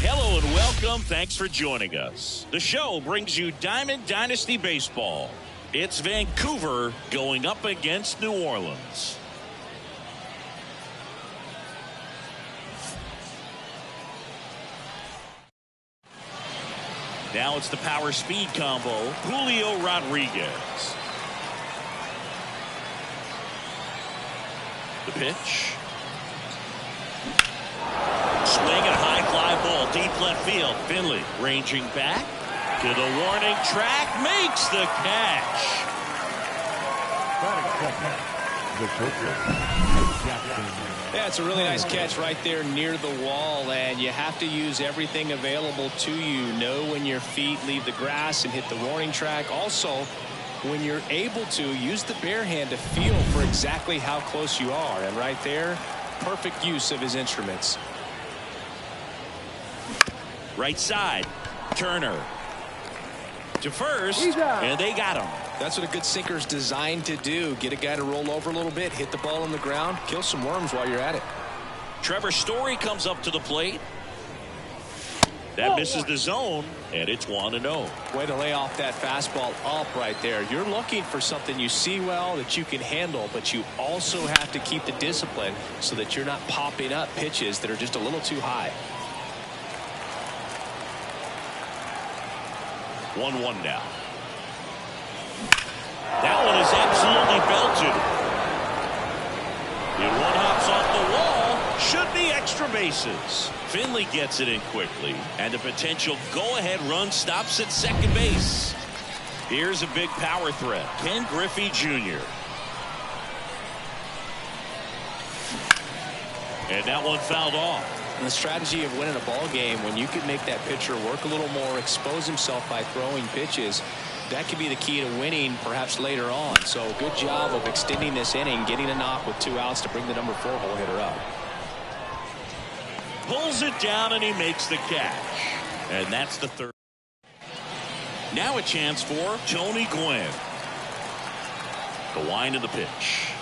Hello and welcome. Thanks for joining us. The show brings you Diamond Dynasty Baseball. It's Vancouver going up against New Orleans. Now it's the power speed combo, Julio Rodriguez. The pitch. Swing and a high fly ball deep left field. Finley ranging back to the warning track, makes the catch. Yeah, it's a really nice catch right there near the wall, and you have to use everything available to you. Know when your feet leave the grass and hit the warning track. Also, when you're able to, use the bare hand to feel for exactly how close you are. And right there, perfect use of his instruments. Right side, Turner to first, and they got him. That's what a good sinker's designed to do. Get a guy to roll over a little bit, hit the ball on the ground, kill some worms while you're at it. Trevor Story comes up to the plate. That misses the zone, and it's 1-0. Way to lay off that fastball up right there. You're looking for something you see well that you can handle, but you also have to keep the discipline so that you're not popping up pitches that are just a little too high. 1-1 now. That one is absolutely belted. And one hops off the wall. Should be extra bases. Finley gets it in quickly, and a potential go-ahead run stops at second base. Here's a big power threat, Ken Griffey Jr. And that one fouled off. And the strategy of winning a ball game, when you can make that pitcher work a little more, expose himself by throwing pitches, that could be the key to winning perhaps later on. So good job of extending this inning, getting a knock with 2 outs to bring the number 4 hole hitter up. Pulls it down and he makes the catch. And that's the third. Now a chance for Tony Gwynn. The wind of the pitch.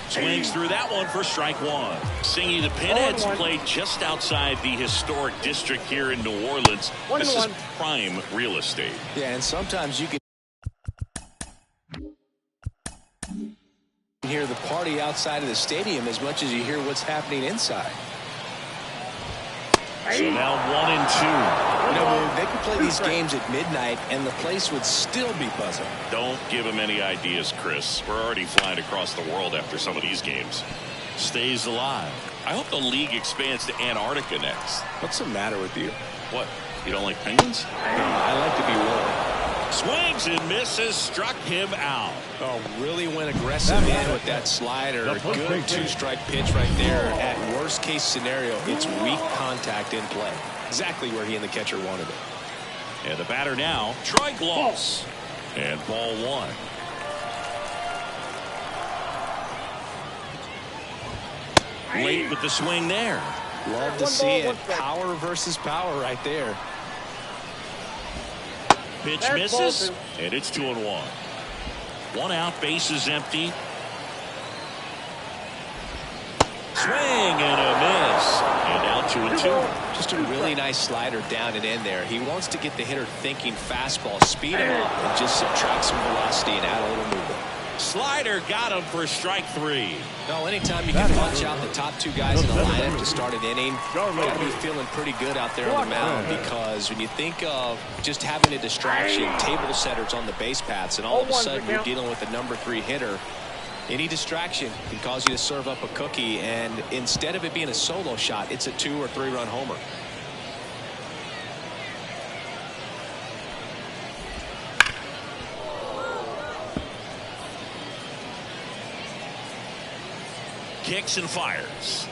Swings through that one for strike 1. Singy, the Pinheads played just outside the historic district here in New Orleans. This is prime real estate. Yeah, and sometimes you can hear the party outside of the stadium as much as you hear what's happening inside. So now 1-2. You know, they could play these games at midnight and the place would still be buzzing. Don't give him any ideas, Chris. We're already flying across the world after some of these games. Stays alive. I hope the league expands to Antarctica next. What's the matter with you? What? You don't like penguins? No, I like to be warm. Swings and misses, struck him out. Oh, really went aggressive in with that slider. A good 2-strike pitch right there. At worst case scenario, it's weak contact in play. Exactly where he and the catcher wanted it. And the batter now, Troy Glaus. And ball 1. Late with the swing there. Love to see it. Power versus power right there. Pitch misses, and it's 2-1. 1 out, bases empty. Swing and a miss. And now 2-2. Just a really nice slider down and in there. He wants to get the hitter thinking fastball, speed him up, and just subtract some velocity and add a little movement. Slider got him for strike 3. No, anytime you can punch out the top 2 guys in the lineup to start an inning, you got to be feeling pretty good out there on the mound, because when you think of just having a distraction, table setters on the base paths, and all of a sudden you're dealing with a number 3 hitter, any distraction can cause you to serve up a cookie, and instead of it being a solo shot, it's a 2 or 3 run homer. kicks and fires.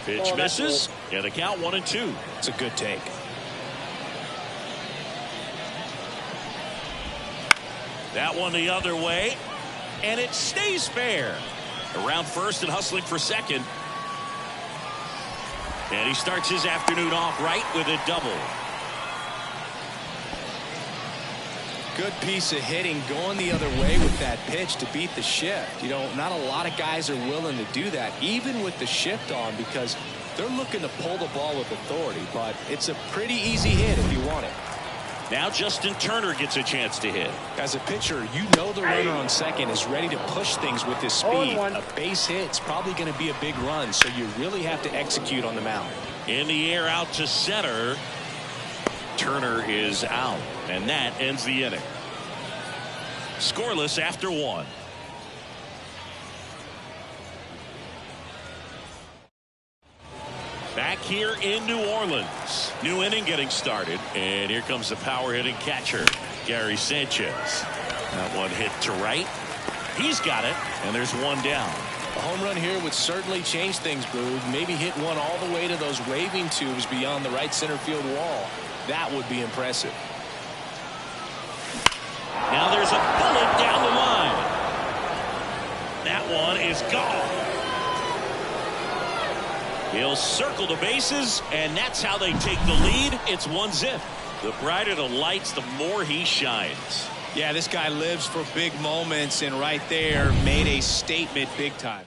Pitch misses, and the count 1-2. It's a good take. That one the other way, and it stays fair. Around first and hustling for second. And he starts his afternoon off right with a double. Good piece of hitting going the other way with that pitch to beat the shift. You know, not a lot of guys are willing to do that, even with the shift on, because they're looking to pull the ball with authority. But it's a pretty easy hit if you want it. Now Justin Turner gets a chance to hit. As a pitcher, you know the runner on second is ready to push things with his speed. A base hit's probably going to be a big run, so you really have to execute on the mound. In the air out to center. Turner is out, and that ends the inning. Scoreless after one. Back here in New Orleans. New inning getting started, and here comes the power hitting catcher, Gary Sanchez. That one hit to right. He's got it, and there's one down. A home run here would certainly change things, Boog. Maybe hit one all the way to those waving tubes beyond the right center field wall. That would be impressive. Now there's a bullet down the line. That one is gone. He'll circle the bases, and that's how they take the lead. It's 1-0. The brighter the lights, the more he shines. Yeah, this guy lives for big moments, and right there made a statement big time.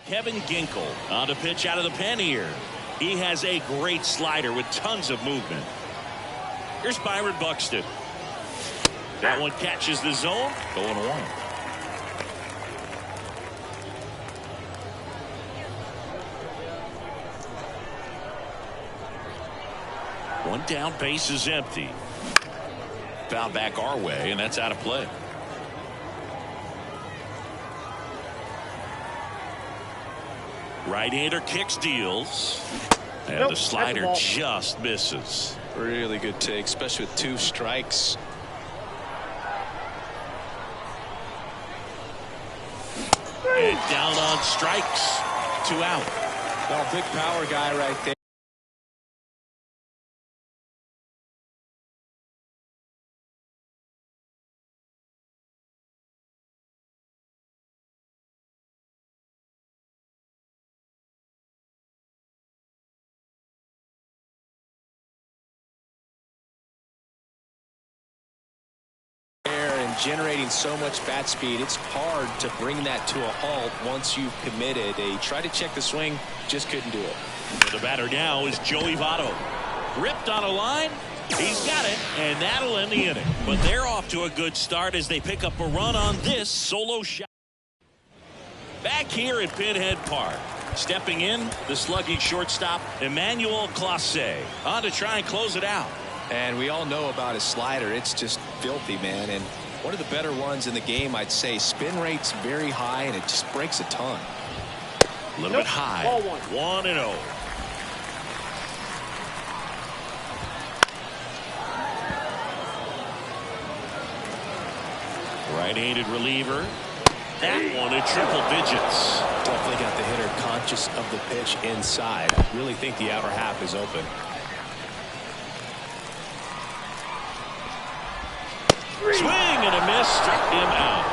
Kevin Ginkel on to pitch out of the pen here. He has a great slider with tons of movement. Here's Byron Buxton. That one catches the zone. 0-1. One down, base is empty. Foul back our way, and that's out of play. Right-hander kicks, deals. And the slider just misses. Really good take, especially with 2 strikes. And down on strikes. 2 out. Well, big power guy right there. Generating so much bat speed, it's hard to bring that to a halt once you've committed. They tried to check the swing, just couldn't do it. The batter now is Joey Votto. Ripped on a line, he's got it, and that'll end the inning. But they're off to a good start as they pick up a run on this solo shot. Back here at Pinhead Park, stepping in, the slugging shortstop Emmanuel Clase, on to try and close it out. And we all know about his slider. It's just filthy, man. And one of the better ones in the game, I'd say. Spin rate's very high, and it just breaks a ton. A little bit high. 1-0. Right-handed reliever. That one in triple digits. Definitely got the hitter conscious of the pitch inside. Really think the outer half is open. Swing and a miss, struck him out.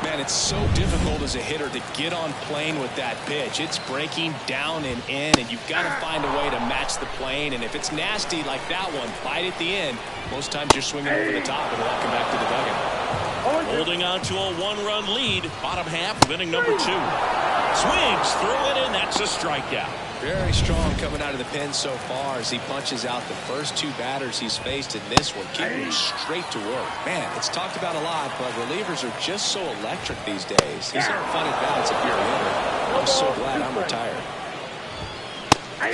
Man, it's so difficult as a hitter to get on plane with that pitch. It's breaking down and in, and you've got to find a way to match the plane. And if it's nasty like that one, bite at the end. Most times you're swinging over the top and walking back to the dugout. Holding on to a 1-run lead, bottom half of inning number 2. Swings through it, and that's a strikeout. Very strong coming out of the pen so far as he punches out the first 2 batters he's faced in this one, keeping him straight to work. Man, it's talked about a lot, but relievers are just so electric these days. These aren't fun at bats if you're a hitter. I'm so glad I'm retired.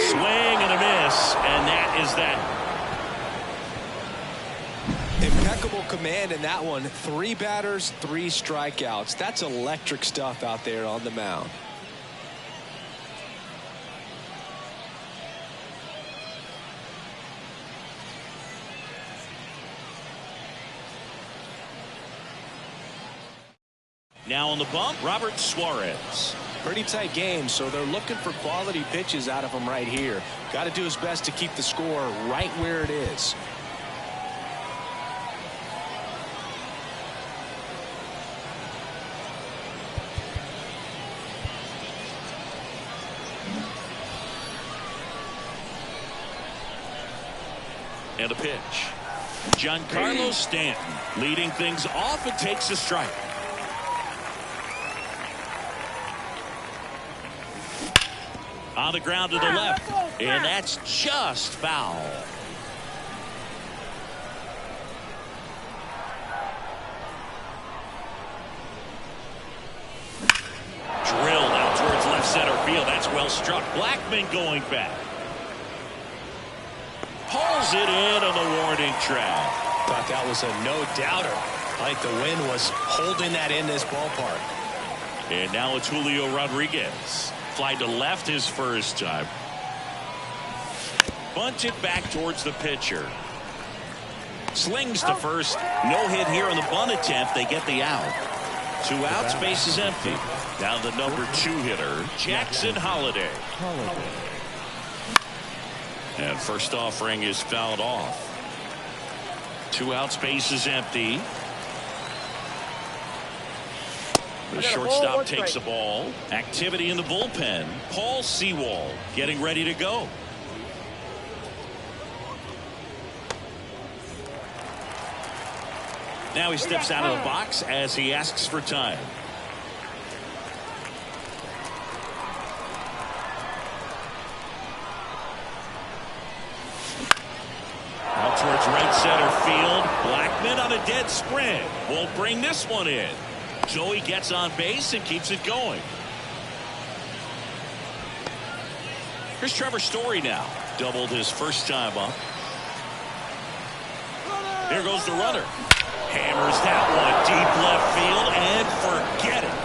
Swing and a miss, and that is that. Impeccable command in that one. 3 batters, 3 strikeouts. That's electric stuff out there on the mound. now on the bump, Robert Suarez. Pretty tight game, so they're looking for quality pitches out of him right here. Got to do his best to keep the score right where it is. And a pitch. Giancarlo Stanton leading things off and takes a strike. On the ground to the left, and that's just foul. Drilled out towards left center field. That's well struck. Blackmon going back. Pulls it in on the warning track. Thought that was a no-doubter. Like the wind was holding that in this ballpark. And now it's Julio Rodriguez. Fly to left his first time. Bunted back towards the pitcher. Slings to first. No hit here on the bunt attempt. They get the out. 2 outs, base is empty. Now the number 2 hitter, Jackson Holliday. And first offering is fouled off. 2 outs, base is empty. The shortstop takes the ball. Activity in the bullpen. Paul Sewald getting ready to go. Now he steps out of the box as he asks for time. Out towards right center field. Blackmon on a dead sprint. Won't bring this one in. Joey gets on base and keeps it going. Here's Trevor Story now. Doubled his first time up. Here goes the runner. Hammers that one deep left field and forget it.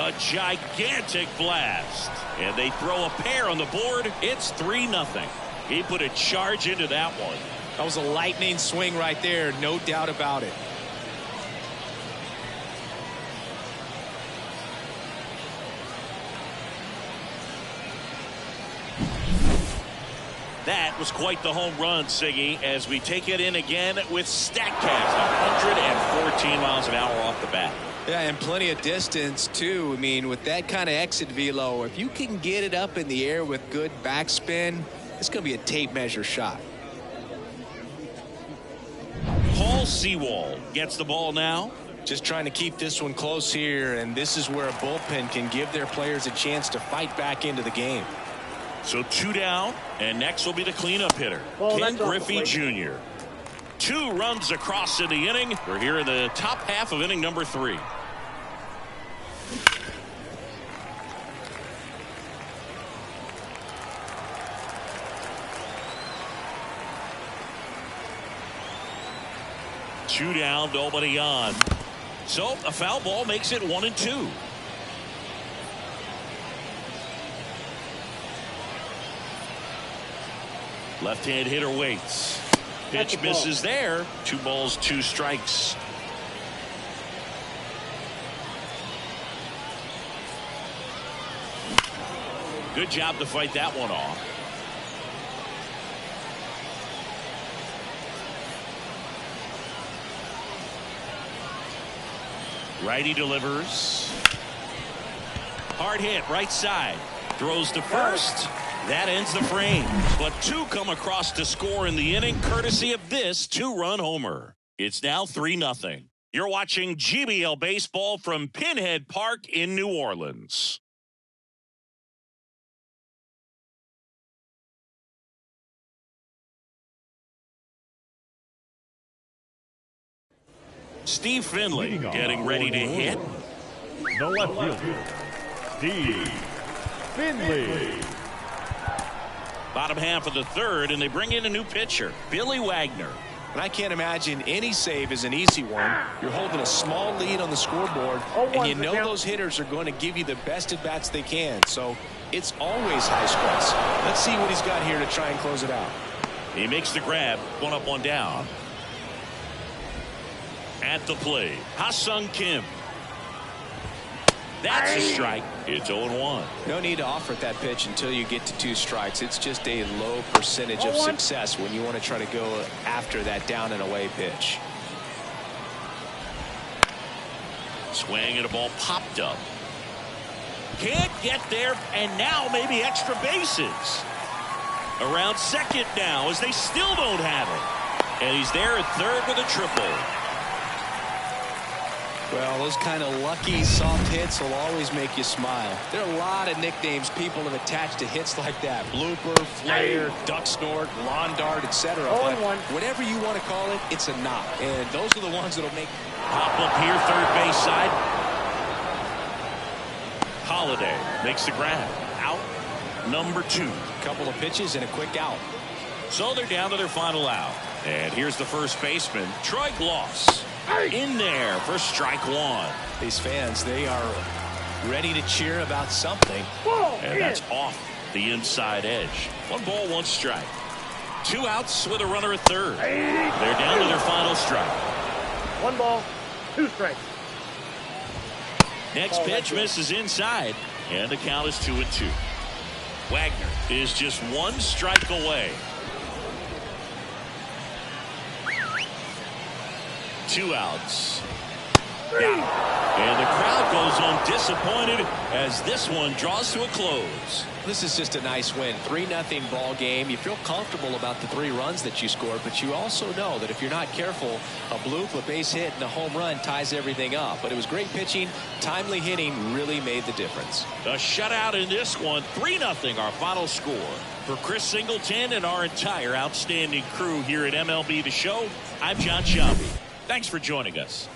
A gigantic blast. And they throw a pair on the board. It's 3-0. He put a charge into that one. That was a lightning swing right there. No doubt about it. That was quite the home run, Siggy, as we take it in again with StatCast. 114 miles an hour off the bat. Yeah, and plenty of distance, too. I mean, with that kind of exit velo, if you can get it up in the air with good backspin, it's going to be a tape measure shot. Paul Sewald gets the ball now. Just trying to keep this one close here, and this is where a bullpen can give their players a chance to fight back into the game. So 2 down, and next will be the cleanup hitter, Ken Griffey Jr. 2 runs across in the inning. We're here in the top half of inning number 3. Two down, nobody on. So a foul ball makes it 1-2. Left-hand hitter waits. Pitch misses there. 2 balls, 2 strikes. Good job to fight that one off. Righty delivers. Hard hit, right side. Throws to first. That ends the frame. But 2 come across to score in the inning, courtesy of this 2-run homer. It's now 3-0. You're watching GBL Baseball from Pinhead Park in New Orleans. Steve Finley getting ready to hit. The left fielder, Steve Finley. Bottom half of the 3rd, and they bring in a new pitcher, Billy Wagner. And I can't imagine any save is an easy one. You're holding a small lead on the scoreboard, and you know those hitters are going to give you the best at-bats they can. So it's always high stress. Let's see what he's got here to try and close it out. He makes the grab. One up, one down. At the plate, Ha-Seong Kim. That's a strike. It's 0-1. No need to offer that pitch until you get to 2 strikes. It's just a low percentage of success when you want to try to go after that down and away pitch. Swing and a ball popped up. Can't get there, and now maybe extra bases. Around second now as they still don't have it. And he's there at third with a triple. Well, those kind of lucky soft hits will always make you smile. There are a lot of nicknames people have attached to hits like that. Blooper, flare, duck snort, lawn dart, etc. But whatever you want to call it, it's a knock. And those are the ones that'll make... Pop up here, third base side. Holiday makes the grab. Out number 2. Couple of pitches and a quick out. So they're down to their final out. And here's the first baseman, Troy Glaus. In there for strike 1. These fans, they are ready to cheer about something. And that's off the inside edge. 1 ball, 1 strike. 2 outs with a runner at third. They're down to their final strike. 1 ball, 2 strikes. Next pitch misses inside, and the count is 2-2. Wagner is just 1 strike away. 2 outs. And the crowd goes on disappointed as this one draws to a close. This is just a nice win. 3-0 ball game. You feel comfortable about the 3 runs that you scored, but you also know that if you're not careful, a bloop, a base hit, and a home run ties everything up. But it was great pitching. Timely hitting really made the difference. A shutout in this one. 3-0 our final score. For Chris Singleton and our entire outstanding crew here at MLB The Show, I'm John Shelby. Thanks for joining us.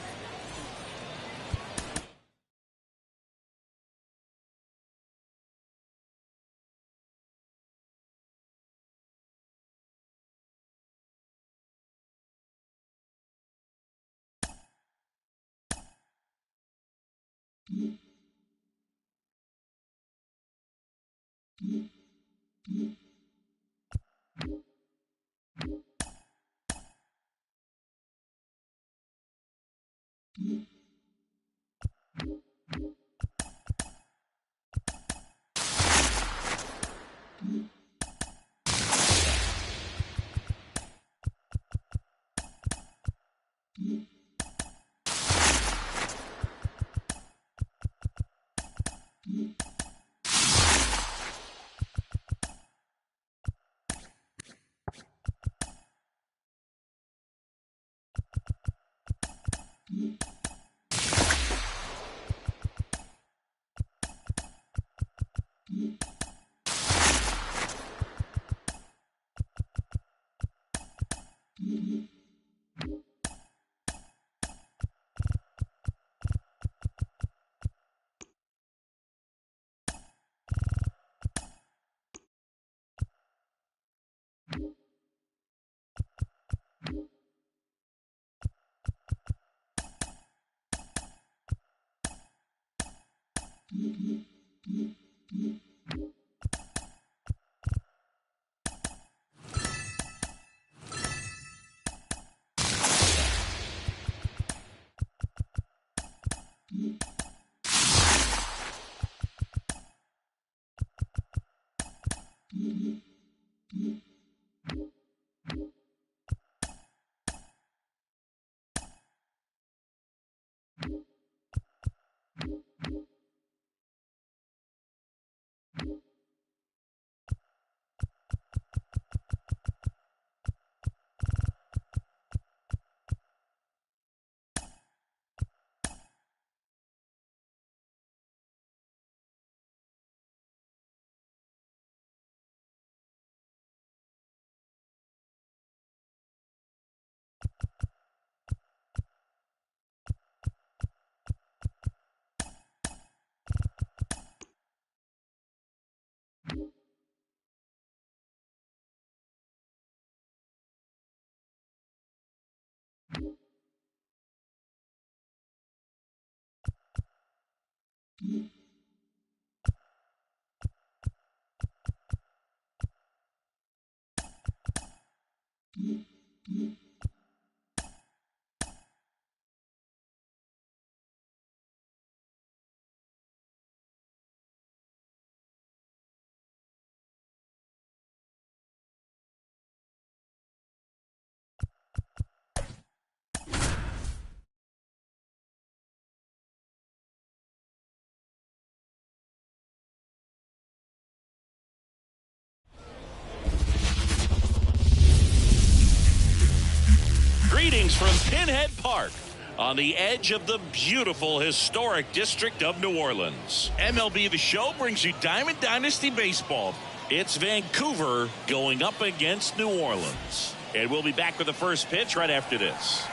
Greetings from Pinhead Park on the edge of the beautiful historic district of New Orleans. MLB The Show brings you Diamond Dynasty Baseball. It's Vancouver going up against New Orleans. And we'll be back with the first pitch right after this.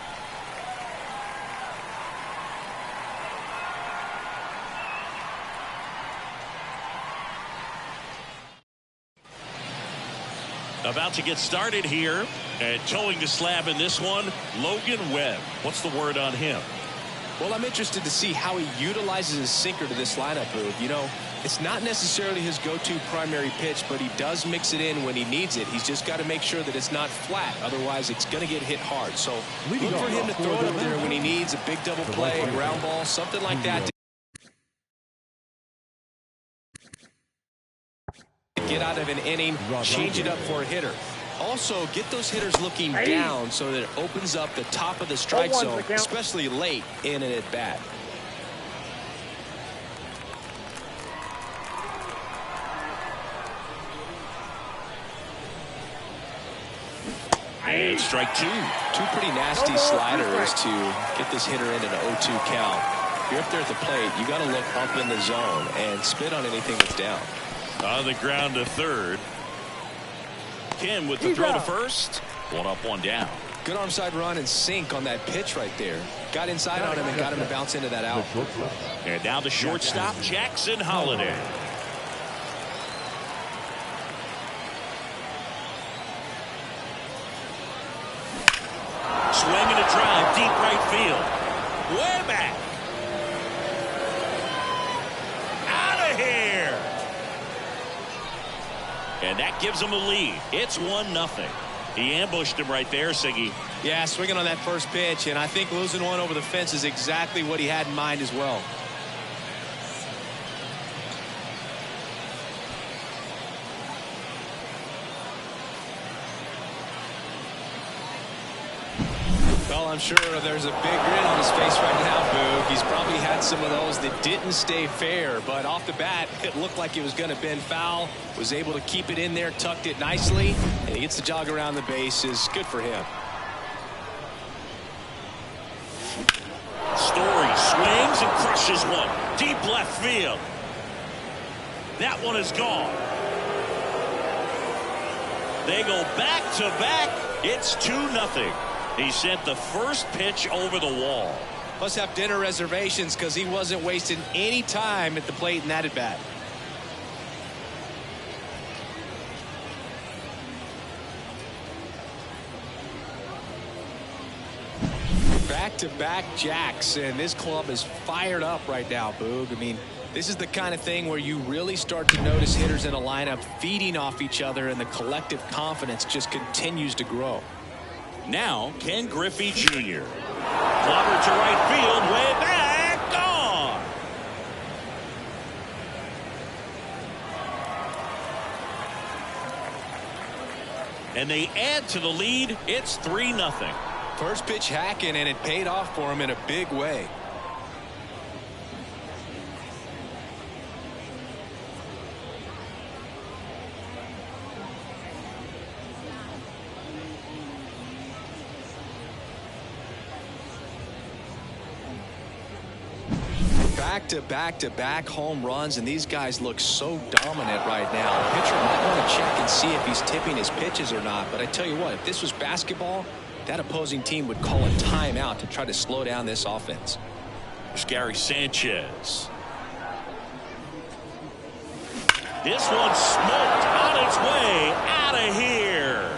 About to get started here, and towing the slab in this one, Logan Webb. What's the word on him? Well, I'm interested to see how he utilizes his sinker to this lineup, Boog. You know, it's not necessarily his go-to primary pitch, but he does mix it in when he needs it. He's just got to make sure that it's not flat. Otherwise, it's going to get hit hard. So look for him to throw it up there when he needs a big double play, a ground ball, something like that. Get out of an inning, change it up for a hitter. Also, get those hitters looking down so that it opens up the top of the strike zone, especially late in an at-bat. And strike two. Two pretty nasty sliders to get this hitter into the 0-2 count. If you're up there at the plate, you got to look up in the zone and spit on anything that's down. On the ground to third. Kim with the throw to first. One up, one down. Good arm side run and sink on that pitch right there. Got inside on him and got him to bounce into that out. And now the shortstop, Jackson Holliday. Swinging a drive, deep right field. Way back. Out of here. And that gives him a lead. It's 1-0. He ambushed him right there, Siggy. Yeah, swinging on that first pitch, and I think losing one over the fence is exactly what he had in mind as well. Well, I'm sure there's a big grin on his face right now, Boog. He's probably had some of those that didn't stay fair, but off the bat, it looked like it was going to bend foul. Was able to keep it in there, tucked it nicely, and he gets the jog around the bases. Good for him. Story swings and crushes one. Deep left field. That one is gone. They go back to back. It's 2-0. He sent the first pitch over the wall. Must have dinner reservations because he wasn't wasting any time at the plate in that at bat. Back-to-back jacks, and this club is fired up right now, Boog. I mean, this is the kind of thing where you really start to notice hitters in a lineup feeding off each other, and the collective confidence just continues to grow. Now, Ken Griffey Jr. Clobber to right field, way back, gone. And they add to the lead. It's 3-0. First pitch hacking, and it paid off for him in a big way. Back-to-back home runs, and these guys look so dominant right now. The pitcher might want to check and see if he's tipping his pitches or not, but I tell you what, if this was basketball, that opposing team would call a timeout to try to slow down this offense. There's Gary Sanchez. This one smoked on its way out of here.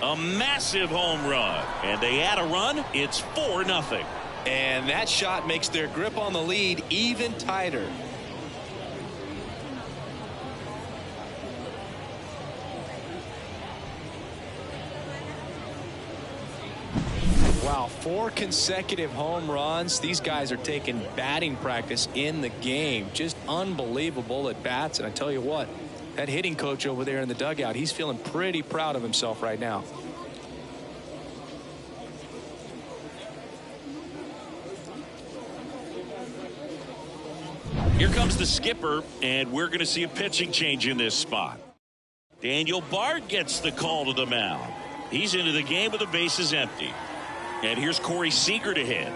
A massive home run, and they add a run. It's 4-0. And that shot makes their grip on the lead even tighter. Wow, 4 consecutive home runs. These guys are taking batting practice in the game. Just unbelievable at bats. And I tell you what, that hitting coach over there in the dugout, he's feeling pretty proud of himself right now. Here comes the skipper, and we're going to see a pitching change in this spot. Daniel Bard gets the call to the mound. He's into the game with the bases empty. And here's Corey Seager to hit.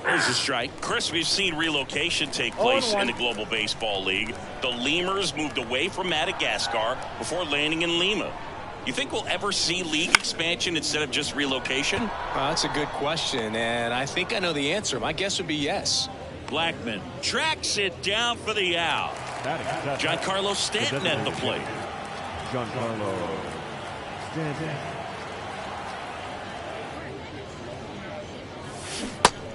There's a strike. Chris, we've seen relocation take place in the Global Baseball League. The Lemurs moved away from Madagascar before landing in Lima. You think we'll ever see league expansion instead of just relocation? That's a good question, and I think I know the answer. My guess would be yes. Blackman tracks it down for the out. Giancarlo Stanton at the plate. Giancarlo Stanton.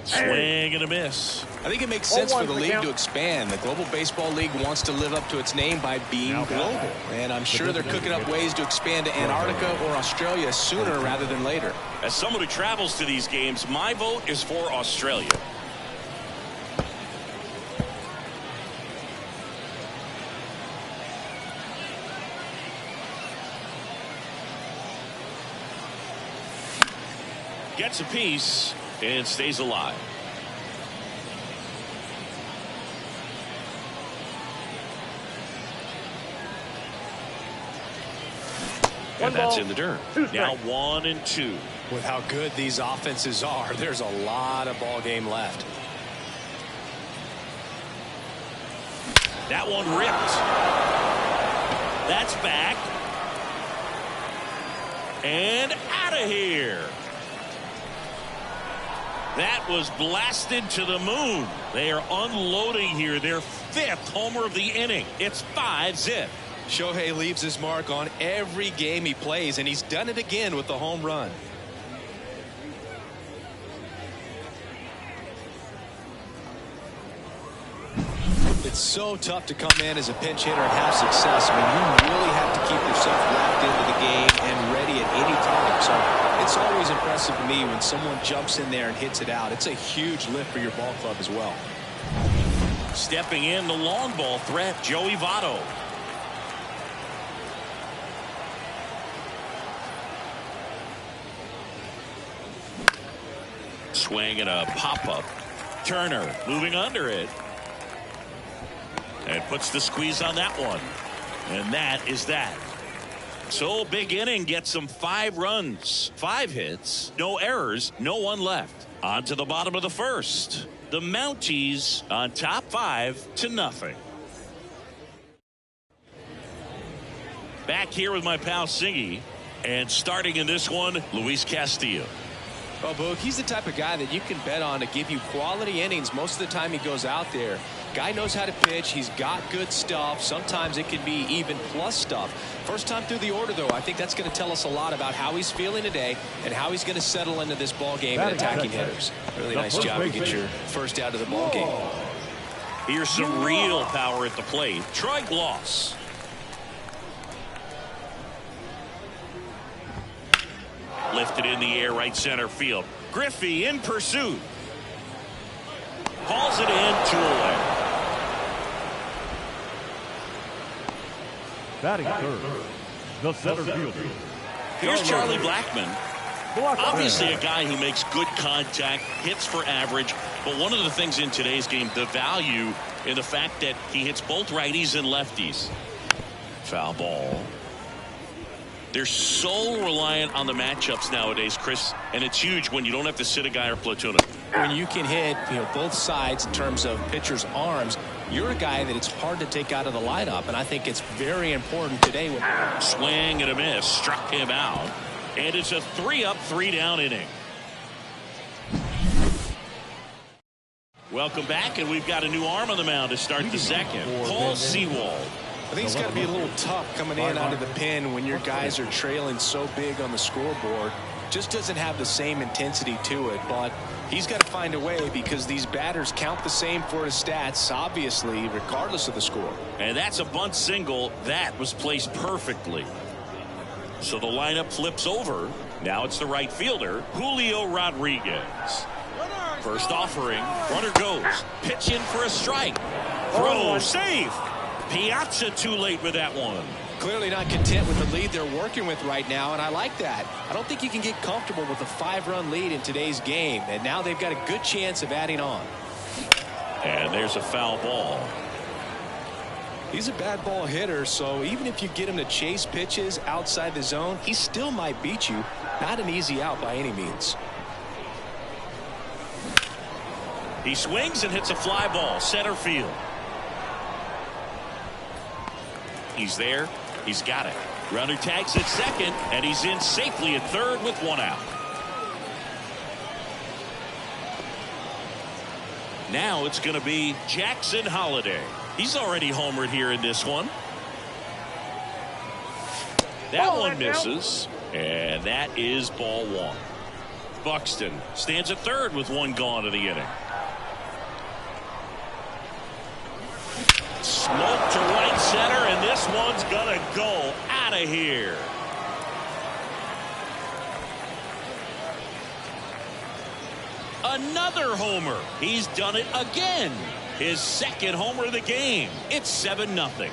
Swing and a miss. I think it makes sense for the league to expand. The Global Baseball League wants to live up to its name by being global. And I'm sure they're cooking up ways to expand to Antarctica or Australia sooner rather than later. As someone who travels to these games, my vote is for Australia. Gets a piece and stays alive. And that's in the dirt. Now 1-2. With how good these offenses are, there's a lot of ball game left. That one ripped. That's back. And out of here. That was blasted to the moon. They are unloading here. Their 5th homer of the inning. It's 5-zip. Shohei leaves his mark on every game he plays, and he's done it again with the home run. It's so tough to come in as a pinch hitter and have success. I mean, you really have to keep yourself locked into the game and ready at any time. So it's always impressive to me when someone jumps in there and hits it out. It's a huge lift for your ball club as well. Stepping in the long ball threat, Joey Votto. Swing and a pop-up. Turner moving under it. And puts the squeeze on that one. And that is that. So big inning gets them 5 runs, 5 hits, no errors, no one left. On to the bottom of the first. The Mounties on top 5-0. Back here with my pal Singy. And starting in this one, Luis Castillo. Well, Boog, he's the type of guy that you can bet on to give you quality innings most of the time he goes out there. Guy knows how to pitch. He's got good stuff. Sometimes it can be even plus stuff. First time through the order, though, I think that's going to tell us a lot about how he's feeling today and how he's going to settle into this ball game and attacking hitters. Really nice job to get your first out of the ball game. Here's some real power at the plate. Troy Glaus. Lifted in the air, right center field. Griffey in pursuit. Hauls it in, 2 away. Batting third, the center fielder. Here's Charlie Blackman. Obviously a guy who makes good contact, hits for average, but one of the things in today's game, the value in the fact that he hits both righties and lefties. Foul ball. They're so reliant on the matchups nowadays, Chris, and it's huge when you don't have to sit a guy or platoon him. When you can hit, both sides in terms of pitchers' arms, you're a guy that it's hard to take out of the lineup, and I think it's very important today. Swing and a miss, struck him out, and it's a 3-up, 3-down inning. Welcome back, and we've got a new arm on the mound to start the second. Paul Sewald. I think it's got to be a little tough coming in out of the pen when your guys are trailing so big on the scoreboard. Just doesn't have the same intensity to it, but he's got to find a way because these batters count the same for his stats, obviously, regardless of the score. And that's a bunt single that was placed perfectly. So the lineup flips over. Now it's the right fielder, Julio Rodriguez. First offering, runner goes. Pitch in for a strike. Throw, safe. Piazza too late with that one. Clearly not content with the lead they're working with right now, and I like that. I don't think you can get comfortable with a 5-run lead in today's game, and now they've got a good chance of adding on. And there's a foul ball. He's a bad ball hitter, so even if you get him to chase pitches outside the zone, he still might beat you. Not an easy out by any means. He swings and hits a fly ball, center field. He's there. He's got it. Runner tags at second, and he's in safely at third with one out. Now it's going to be Jackson Holliday. He's already homered here in this one. That one misses, and that is ball one. Buxton stands at third with one gone in the inning. Smoke to right center, and this one's gonna go out of here. Another homer. He's done it again. His second homer of the game. It's 7-0.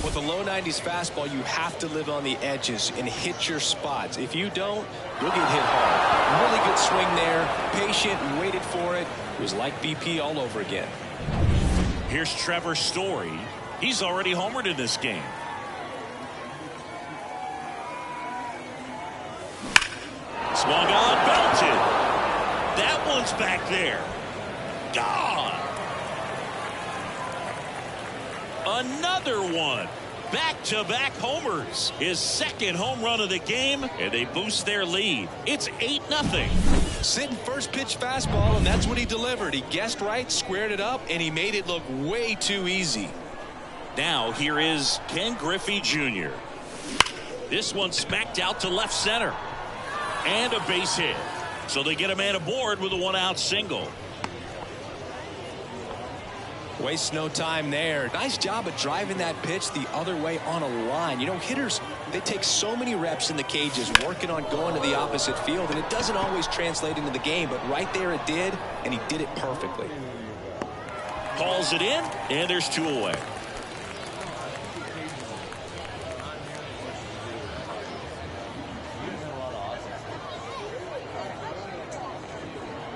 With a low 90s fastball, you have to live on the edges and hit your spots. If you don't, you'll get hit hard. Really good swing there. Patient, waited for it. It was like BP all over again. Here's Trevor Story. He's already homered in this game. Swung on, belted. That one's back there. Gone. Another one. Back-to-back homers. His second home run of the game, and they boost their lead. It's 8-0. Sitting first pitch fastball, and that's what he delivered. He guessed right, squared it up, and he made it look way too easy. Now here is Ken Griffey Jr. This one smacked out to left center. And a base hit. So they get a man aboard with a one-out single. Wastes no time there. Nice job of driving that pitch the other way on a line. You know, hitters, they take so many reps in the cages working on going to the opposite field, and it doesn't always translate into the game, but right there it did, and he did it perfectly. Calls it in, and there's two away.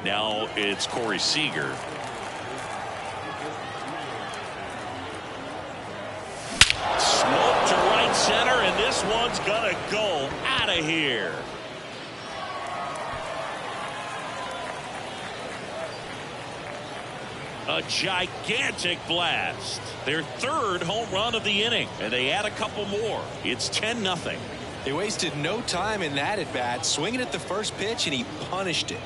Now it's Corey Seager. Smoke to right center, and this one's gonna go out of here. A gigantic blast. Their third home run of the inning, and they add a couple more. It's 10-0. They wasted no time in that at bat, swinging at the first pitch, and he punished it.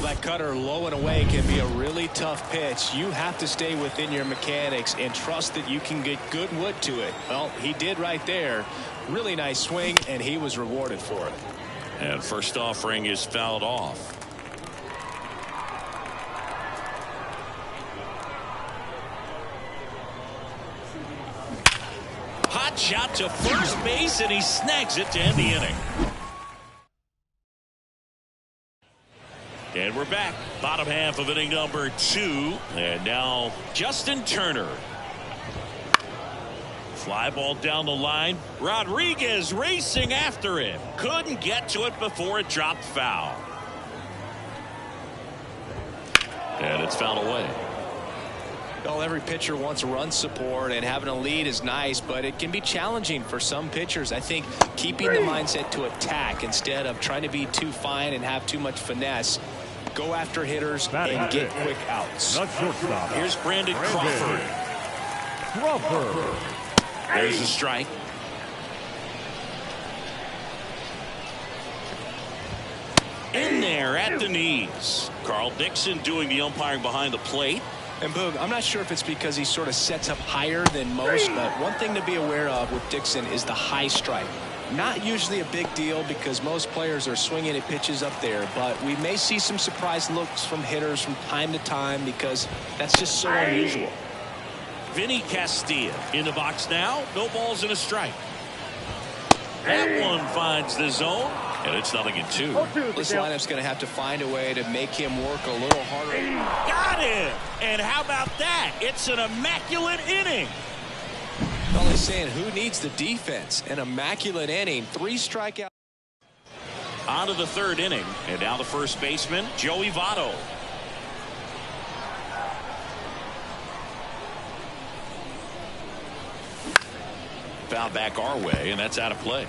That cutter low and away can be a really tough pitch. You have to stay within your mechanics and trust that you can get good wood to it. Well, he did right there. Really nice swing, and he was rewarded for it. And first offering is fouled off. Hot shot to first base, and he snags it to end the inning. And we're back. Bottom half of inning number 2. And now Justin Turner. Fly ball down the line. Rodriguez racing after it. Couldn't get to it before it dropped foul. And it's fouled away. Well, every pitcher wants run support, and having a lead is nice, but it can be challenging for some pitchers. I think keeping the mindset to attack instead of trying to be too fine and have too much finesse. Go after hitters and get quick outs. Here's Brandon Crawford. There's a strike. In there at the knees. Carl Dixon doing the umpiring behind the plate. And Boog, I'm not sure if it's because he sort of sets up higher than most, but one thing to be aware of with Dixon is the high strike. Not usually a big deal because most players are swinging at pitches up there, but we may see some surprise looks from hitters from time to time because that's just so unusual. Vinny Castilla in the box now. No balls and a strike. That one finds the zone, and it's 0-2. This lineup's going to have to find a way to make him work a little harder. Got him! And how about that? It's an immaculate inning. Well, they're saying who needs the defense? An immaculate inning. 3 strikeouts. On to the 3rd inning, and now the first baseman, Joey Votto. Foul back our way, and that's out of play.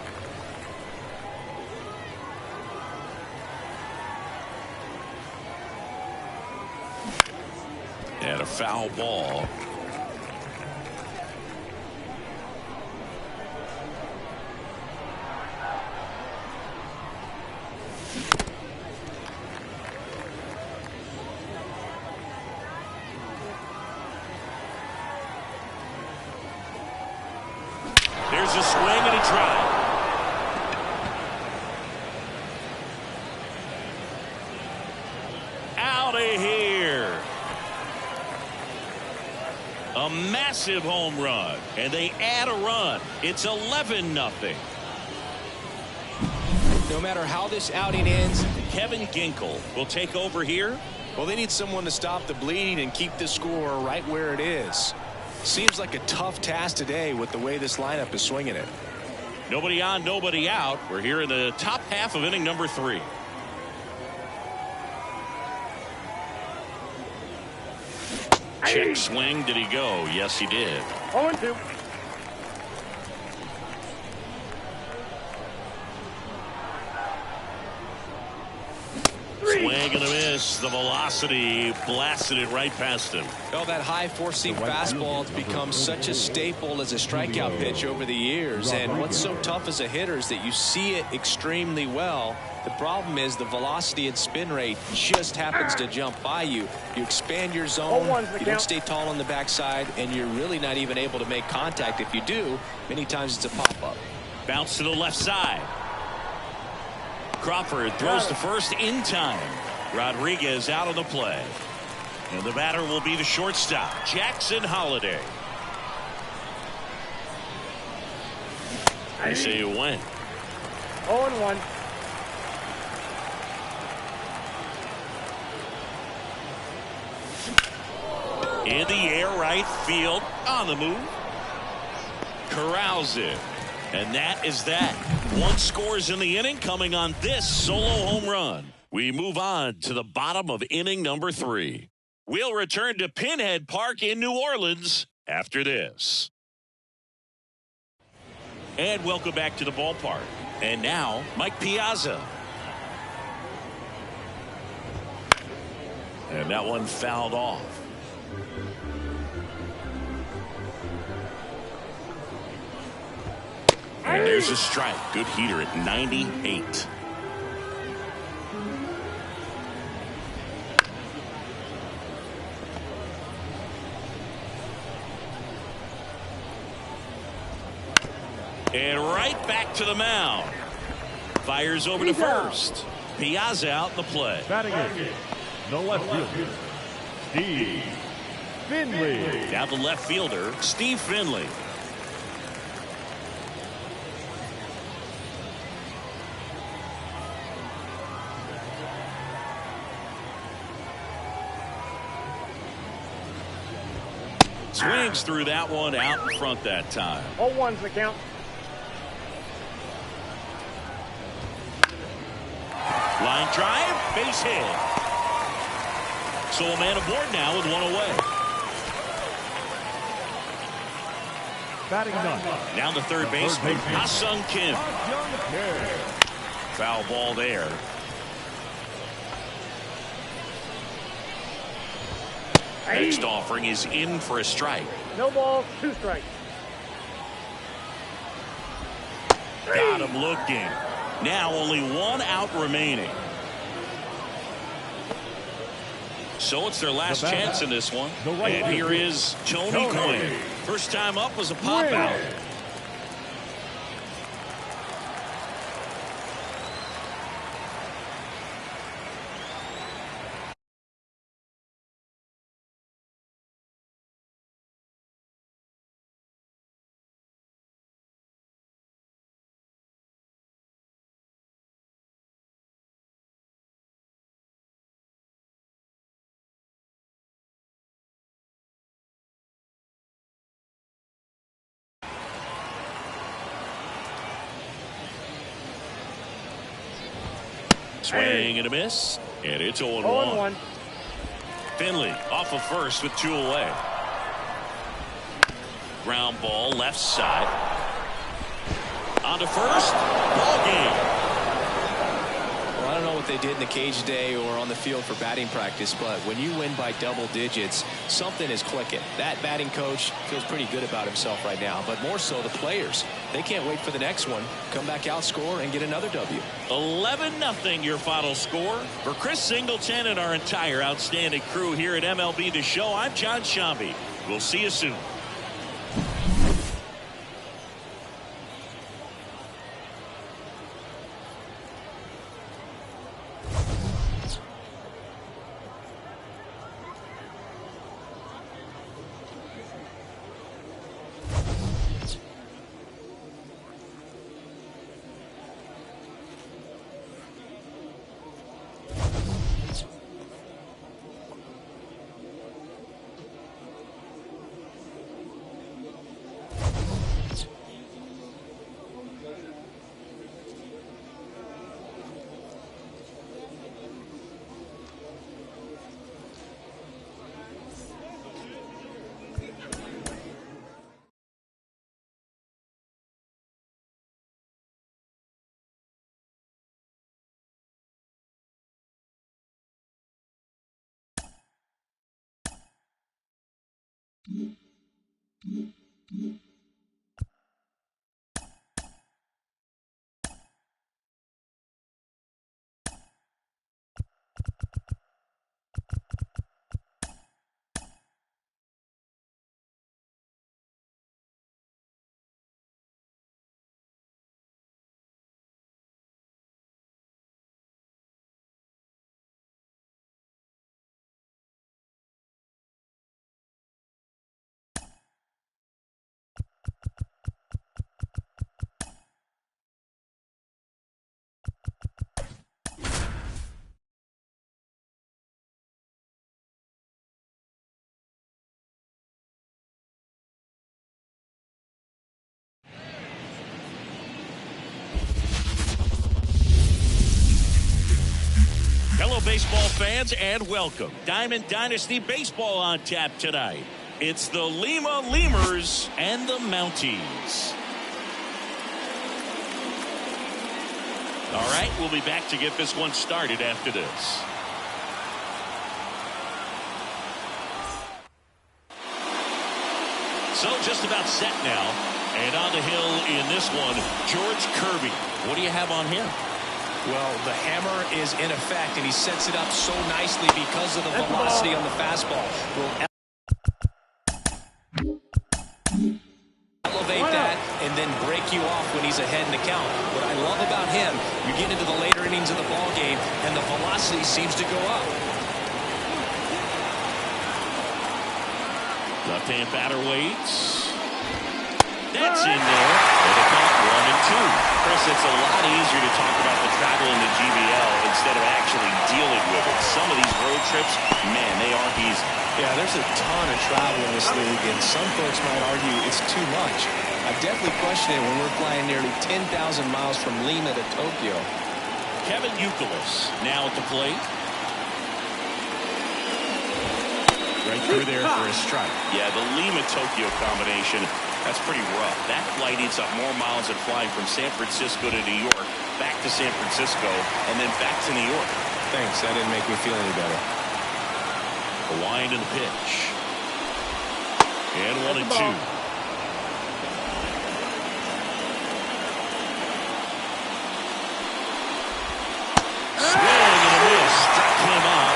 And a foul ball. There's a swing and a drive. Out of here. A massive home run, and they add a run. It's 11-0. No matter how this outing ends, Kevin Ginkel will take over here. well, they need someone to stop the bleeding and keep the score right where it is. Seems like a tough task today with the way this lineup is swinging it. Nobody on, nobody out. We're here in the top half of inning number 3. Check swing. Did he go? Yes, he did. 0-2. Swing and a miss. The velocity blasted it right past him. Well, that high four-seam fastball has become such a staple as a strikeout pitch over the years. And what's so tough as a hitter is that you see it extremely well. The problem is the velocity and spin rate just happens to jump by you. You expand your zone, you don't stay tall on the backside, and you're really not even able to make contact. If you do, many times it's a pop-up. Bounce to the left side. Crawford throws to first in time. Rodriguez out of the play. And the batter will be the shortstop, Jackson Holliday. I say you win. 0-1. In the air, right field, on the move. Corrals it. And that is that. 1 scores in the inning coming on this solo home run. We move on to the bottom of inning number 3. We'll return to Pinhead Park in New Orleans after this. And welcome back to the ballpark. And now, Mike Piazza. And that one fouled off. And there's a strike. Good heater at 98. And right back to the mound. Fires over to first. Piazza out in the play. Batting in, the left fielder, Steve Finley. Now the left fielder, Steve Finley. Swings through that one out in front that time. 0-1's the count. Line drive, base hit. So a man aboard now with 1 away. Batting ninth. Now the third baseman, Ha-Seong Kim. Foul ball there. Next offering is in for a strike. No balls, 2 strikes. Got him looking. Now only 1 out remaining. So it's their last chance in this one. And here is Tony Gwynn. First time up was a pop out. Swing and a miss. And it's 0-1. 0-1. Finley off of first with 2 away. Ground ball left side. On to first. Ball game. Well, I don't know what they did in the cage today or on the field for batting practice, but when you win by double digits, something is clicking. That batting coach feels pretty good about himself right now, but more so the players. They can't wait for the next one. Come back out, score, and get another W. 11-0 your final score. For Chris Singleton and our entire outstanding crew here at MLB The Show, I'm John Shambi. We'll see you soon. Hello, baseball fans, and welcome. Diamond Dynasty Baseball on tap tonight. It's the Lima Lemurs and the Mounties. All right, we'll be back to get this one started after this. So just about set now. And on the hill in this one, George Kirby. What do you have on him? Well, the hammer is in effect, and he sets it up so nicely because of the velocity on the fastball. Will elevate that and then break you off when he's ahead in the count. What I love about him, you get into the later innings of the ball game, and the velocity seems to go up. Left-hand batter waits. That's in there. And the count 1-2. Chris, it's a lot easier to talk about the travel in the GBL instead of actually dealing with it. Some of these road trips, man, they aren't easy. Yeah, there's a ton of travel in this league, and some folks might argue it's too much. I definitely question it when we're flying nearly 10,000 miles from Lima to Tokyo. Kevin Youkilis now at the plate. Right through there for a strike. Yeah, the Lima-Tokyo combination, that's pretty rough. That flight eats up more miles than flying from San Francisco to New York, back to San Francisco, and then back to New York. Thanks, that didn't make me feel any better. The wind and the pitch. And 1-2. Swing and a miss. Struck him out,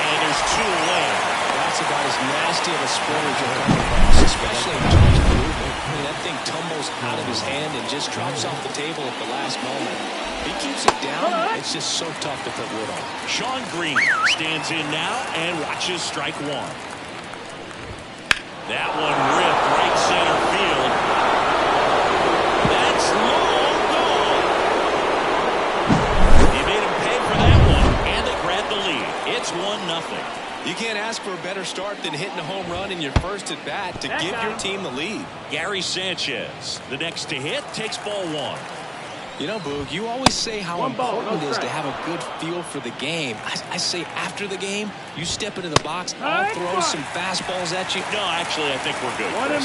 and there's 2 away. That's about as nasty of a split as you'll come across, especially in terms of movement. I mean, that thing tumbles out of his hand and just drops off the table at the last moment. He keeps it down. It's just so tough to put wood on. Sean Green stands in now and watches strike 1. That one ripped right center field. That's long gone. He made him pay for that one, and they grab the lead. It's 1-0. You can't ask for a better start than hitting a home run in your first at bat to give your team the lead. Gary Sanchez, the next to hit, takes ball 1. You know, Boog, you always say how important it is to have a good feel for the game. I say after the game, you step into the box, I'll throw some fastballs at you. No, actually, I think we're good. 1-1.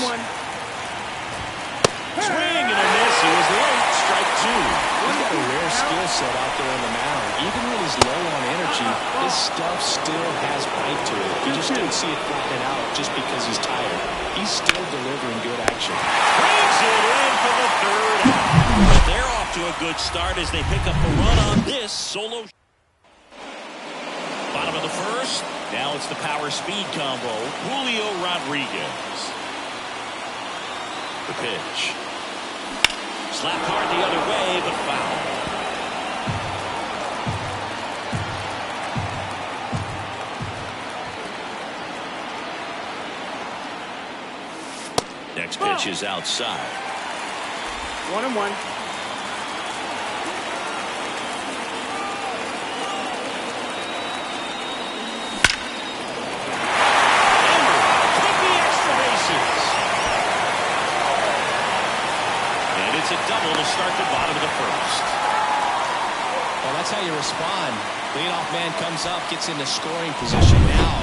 Swing and a miss. He was late. Strike two. He's got a rare skill set out there on the mound. Even when he's low on energy, his stuff still has bite to it. You just don't see it flatten out just because he's tired. He's still delivering good action. Brings it in for the third out. They're off to a good start as they pick up a run on this solo. Bottom of the first. Now it's the power speed combo. Julio Rodriguez. The pitch. Slapped hard the other way, but foul. Next pitch is outside. 1-1. A double to start the bottom of the first. Well, that's how you respond. Leadoff man comes up, gets into scoring position. Now,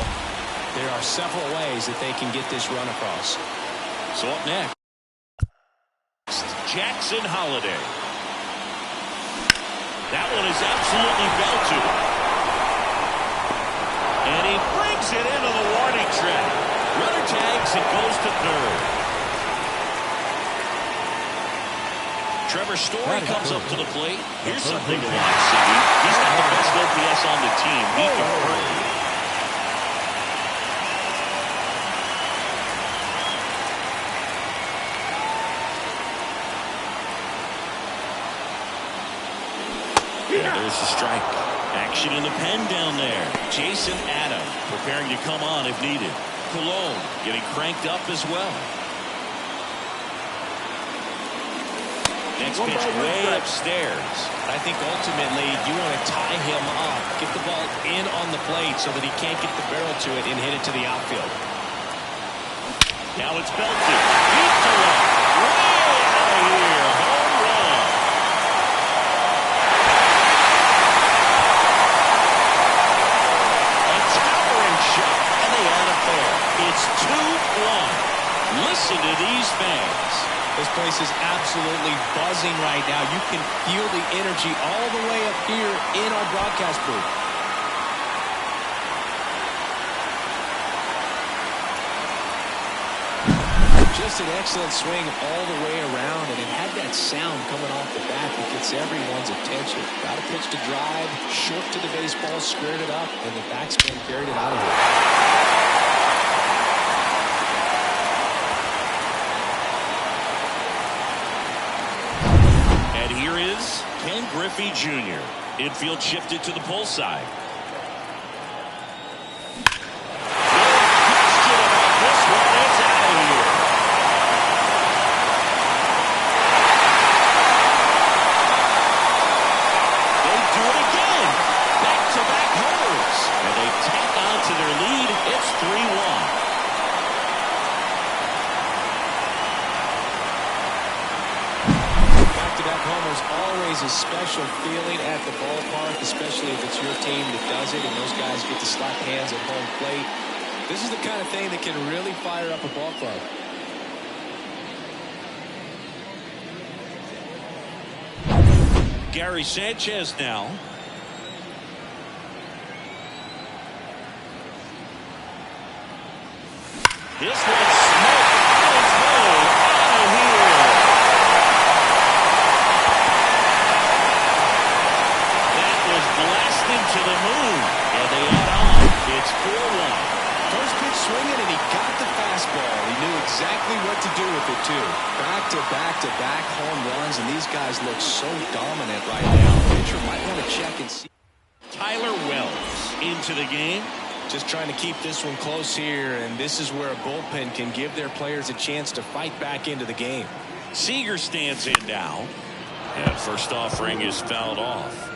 there are several ways that they can get this run across. So up next, Jackson Holliday. That one is absolutely belted. And he brings it into the warning track. Runner tags and goes to third. Trevor Story comes up to the plate. Here's something to watch, City. He's got the best OPS on the team. He can hurt. Yeah, there's the strike. Action in the pen down there. Jason Adam preparing to come on if needed. Cologne getting cranked up as well. Next pitch way upstairs. I think ultimately you want to tie him up, get the ball in on the plate so that he can't get the barrel to it and hit it to the outfield. Now it's belted. Deep to left. Way out of here. Home run. A towering shot, and they add it there. It's 2-1. Listen to these fans. This place is absolutely buzzing right now. You can feel the energy all the way up here in our broadcast booth. Just an excellent swing all the way around, and it had that sound coming off the bat that gets everyone's attention. Got a pitch to drive, short to the baseball, squared it up, and the backspin carried it out of here. Ken Griffey Jr. Infield shifted to the pull side. No question about this one. It's out of here. They do it again. Back-to-back homers. And they tack on to their lead. It's 3-1. Homers, always a special feeling at the ballpark, especially if it's your team that does it and those guys get to slap hands at home plate. This is the kind of thing that can really fire up a ball club. Gary Sanchez now. This one's smoked on its way out of here. Blasted to the moon, and they add on. It's 4-1. First pitch swinging, and he got the fastball. He knew exactly what to do with it, too. Back-to-back home runs, and these guys look so dominant right now. Pitcher might want to check and see. Tyler Wells into the game. Just trying to keep this one close here, and this is where a bullpen can give their players a chance to fight back into the game. Seager stands in now. And first offering is fouled off.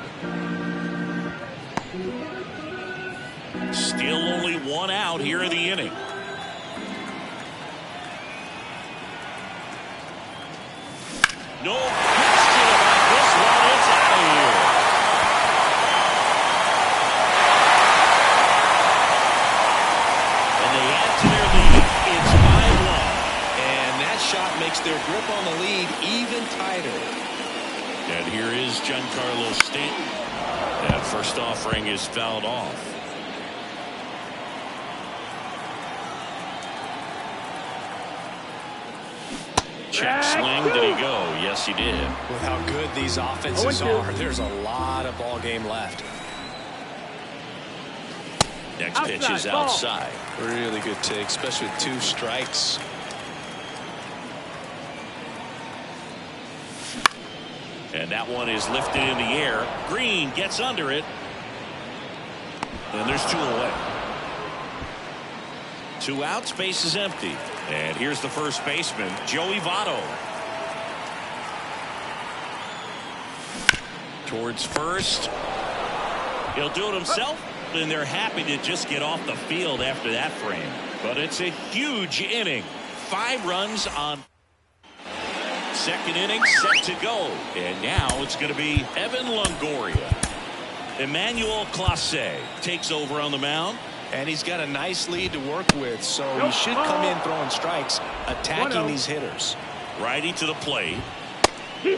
Still only one out here in the inning. No question about this one. Giancarlo Stanton. That first offering is fouled off. Check swing. Did he go? Yes, he did. With how good these offenses are, there's a lot of ball game left. Next pitch is outside. Really good take, especially with 2 strikes. And that one is lifted in the air. Green gets under it. And there's 2 away. 2 outs, base is empty. And here's the first baseman, Joey Votto. Towards first. He'll do it himself, and they're happy to just get off the field after that frame. But it's a huge inning. 5 runs on second inning, set to go. And now it's going to be Evan Longoria. Emmanuel Clase takes over on the mound. And he's got a nice lead to work with, so he should come in throwing strikes, attacking these hitters. Righty to the plate. If he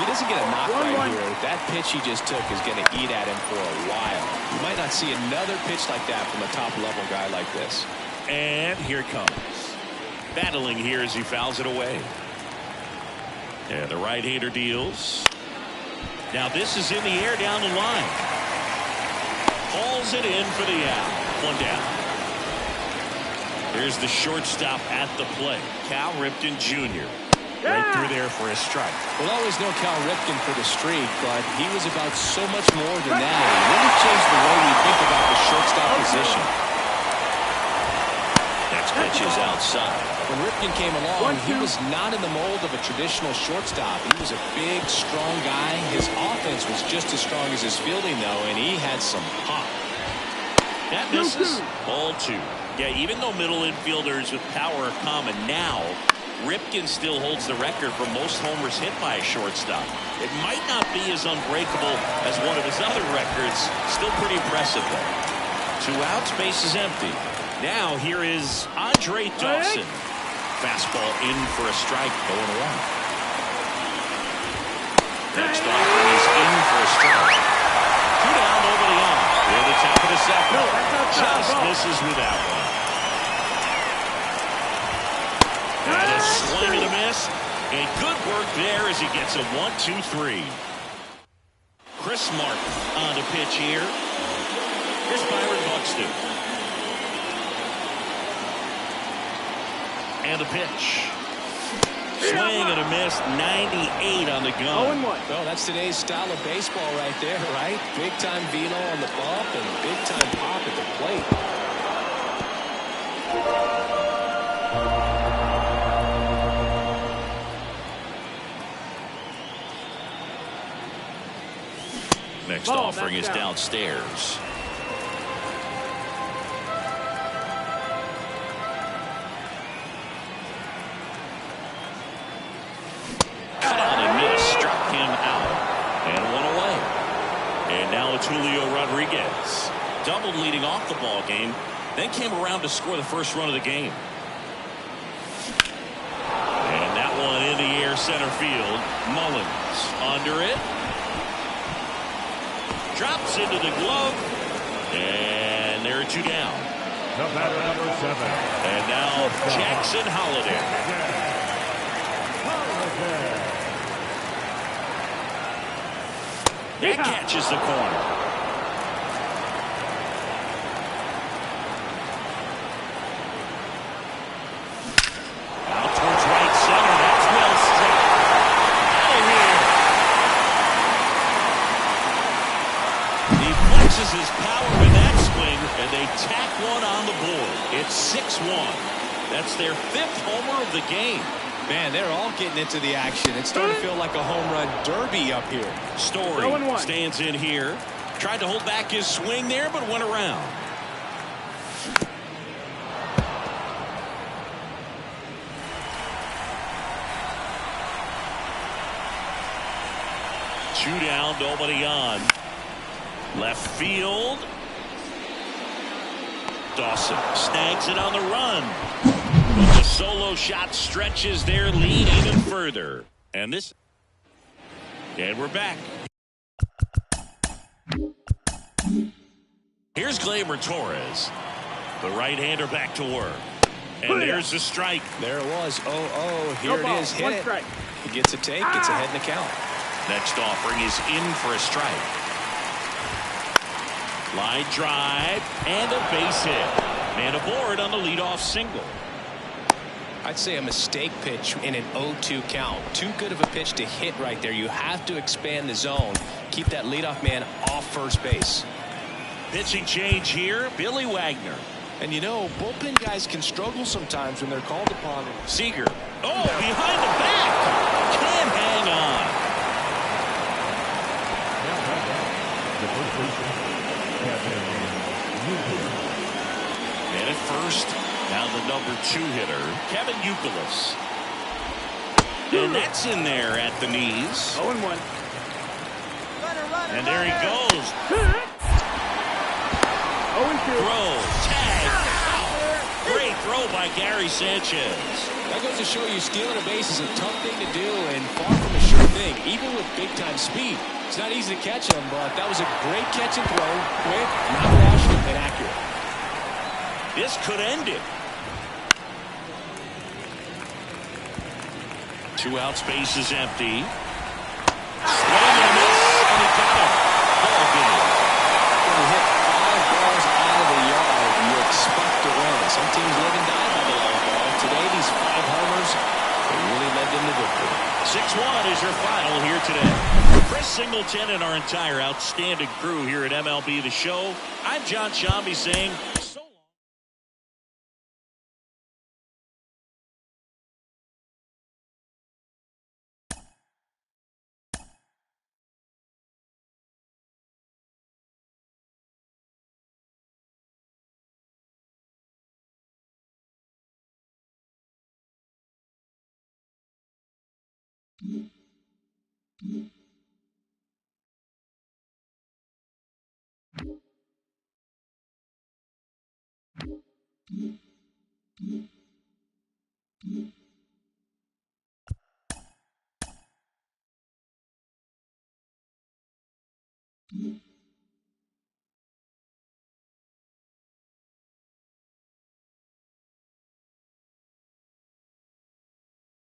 doesn't get a knock right here, that pitch he just took is going to eat at him for a while. You might not see another pitch like that from a top-level guy like this. And here it comes. Battling here as he fouls it away. And the right-hander deals. Now this is in the air down the line. Hauls it in for the out. 1 down. Here's the shortstop at the plate, Cal Ripken Jr. Right through there for a strike. We'll always know Cal Ripken for the streak, but he was about so much more than that. He really changed the way we think about the shortstop position. Next pitch is outside. When Ripken came along, he was not in the mold of a traditional shortstop. He was a big, strong guy. His offense was just as strong as his fielding, though, and he had some pop. That misses. Ball 2. Yeah, even though middle infielders with power are common now, Ripken still holds the record for most homers hit by a shortstop. It might not be as unbreakable as one of his other records. Still pretty impressive, though. 2 outs, base is empty. Now here is Andre Dawson. Fastball in for a strike, going away. Next offering is in for a strike. 2 down, nobody on. Near the top of the second. Just misses with that one. And a swing and a miss. And good work there as he gets a 1-2-3. Chris Martin on the pitch here. Here's Byron Buxton. And the pitch. Swing and a miss. 98 on the gun. 0-1. Well, that's today's style of baseball right there, right? Big-time velo on the bump and big-time pop at the plate. Next offering is downstairs. Cut on and miss. Struck him out. And 1 away. And now it's Julio Rodriguez. Doubled leading off the ball game. Then came around to score the first run of the game. And that one in the air center field. Mullins under it. Drops into the glove. And there are 2 down. The batter, number 7. And now Jackson Holliday. That catches the corner. Out towards right center. That's well struck. Out of here. He flexes his power with that swing, and they tack one on the board. It's 6-1. That's their 5th homer of the game. Man, they're all getting into the action. It's starting to feel like a home run derby up here. Story stands in here. Tried to hold back his swing there, but went around. Two down, nobody on. Left field. Dawson snags it on the run. But the solo shot stretches their lead even further. And this And we're back. Here's Gleyber Torres. The right-hander back to work. And there's the strike. There it was. 0-0. Here it is. Hit One it. strike. He gets a take. Gets ahead in the count. Next offering is in for a strike. Line drive and a base hit. Man aboard on the leadoff single. I'd say a mistake pitch in an 0-2 count. Too good of a pitch to hit right there. You have to expand the zone. Keep that leadoff man off first base. Pitching change here. Billy Wagner. And you know, bullpen guys can struggle sometimes when they're called upon. Seager. Oh, behind the back. Can't hang on. The first baseman, Kevin Youkilis. And at first, now the number 2 hitter, Kevin Youkilis. And that's in there at the knees. 0-1. And there he goes. 0-2. Throw, tag, foul. Great throw by Gary Sanchez. That goes to show you stealing a base is a tough thing to do and far from a sure thing, even with big-time speed. It's not easy to catch him, but that was a great catch and throw. Quick, not rushed, and accurate. This could end it. 2 outs, base is empty. Swing and a miss, and he got it. Ball game. When you hit 5 balls out of the yard, you expect to win. Some teams live and die by the long ball. Today, these 5 homers, they really led them to victory. 6-1 is your final here today. Chris Singleton and our entire outstanding crew here at MLB The Show. I'm John Shambi saying so long. Mm-hmm.